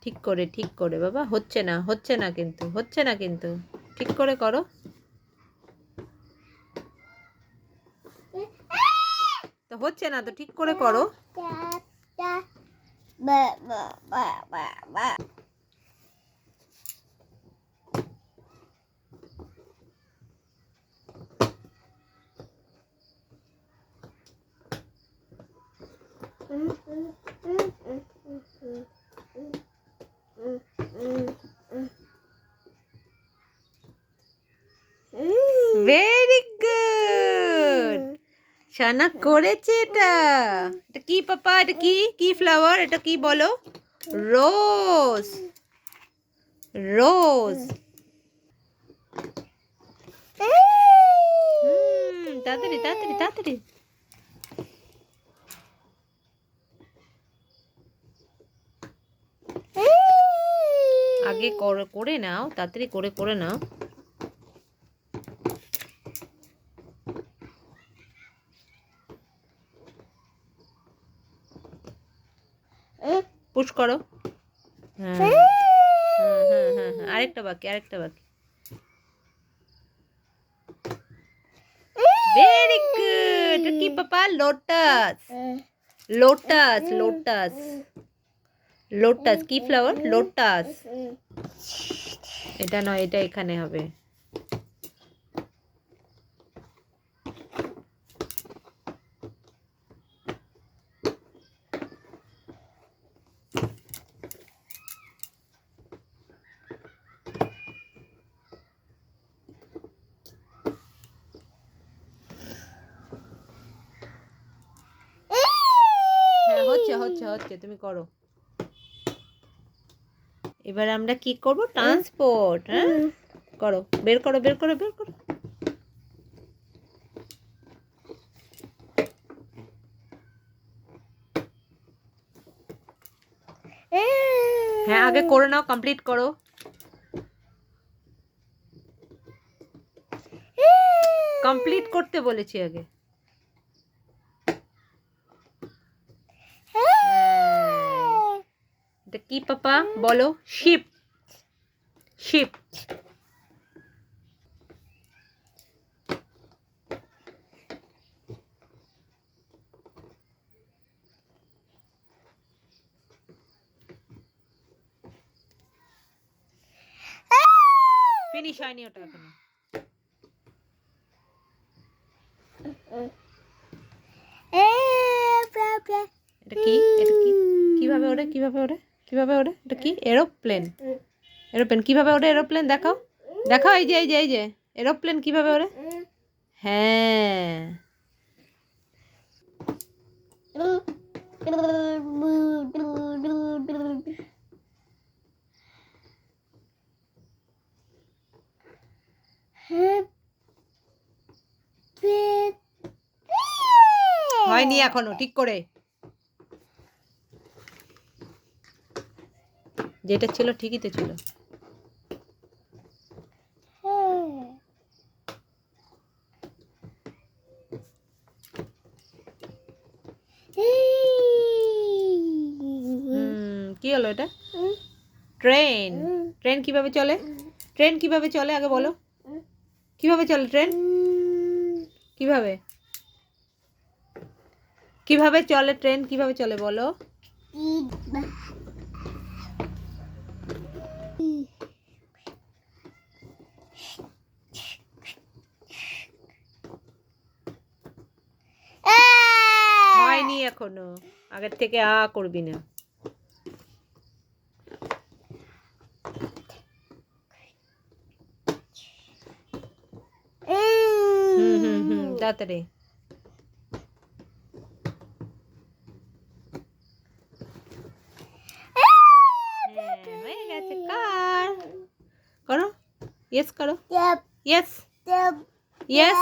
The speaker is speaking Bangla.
ঠিক করে বাবা, হচ্ছে না কিন্তু ঠিক করে করো। তো হচ্ছে না তো ঠিক করে করো। ভেরি গুড, শানা করেছে এটা। এটা কি পাপা, এটা কি ফ্লাওয়ার, এটা কি বলো? রোজ, রোজ। তাড়াতাড়ি তাড়াতাড়ি তাড়াতাড়ি। আগে করে নাও, তাড়াতাড়ি করে নাও। পুশ করো। হ্যাঁ হ্যাঁ হ্যাঁ হ্যাঁ হ্যাঁ, আরেকটা বাকি। Very good. এটা কি papa? Lotus, lotus lotus lotus. কি ফ্লাওয়ার? লোটাস। এটা নয়, এটা এখানে হবে। হচ্ছে তুমি করো। এবার আমরা কি করব? ট্রান্সপোর্ট। হ্যাঁ করো, বের করো। হ্যাঁ আগে করে নাও, কমপ্লিট করো। কমপ্লিট করতে বলেছি আগে। এটা কি পাপা বলো? Sheep, sheep. ফিনিশ হয়নি ওটা এখনো। এটা কি? কিভাবে ওড়ে? এটা কি? এরোপ্লেন। কিভাবে ওড়ে এরোপ্লেন? দেখাও। এই যে এরোপ্লেন কিভাবে ওড়ে? হ্যাঁ। হয়নি এখনো, ঠিক করে। যেটা ছিল ঠিকই তো ছিল। কি হলো এটা? ট্রেন। ট্রেন কিভাবে চলে? আগে বলো। কিভাবে চলে ট্রেন? কিভাবে চলে ট্রেন? কিভাবে চলে বলো? হয়নি এখনো, আগের থেকে করবি না। তাড়াতাড়ি। হয়ে গেছে। কার করো, ইয়েস করো। Yes yes.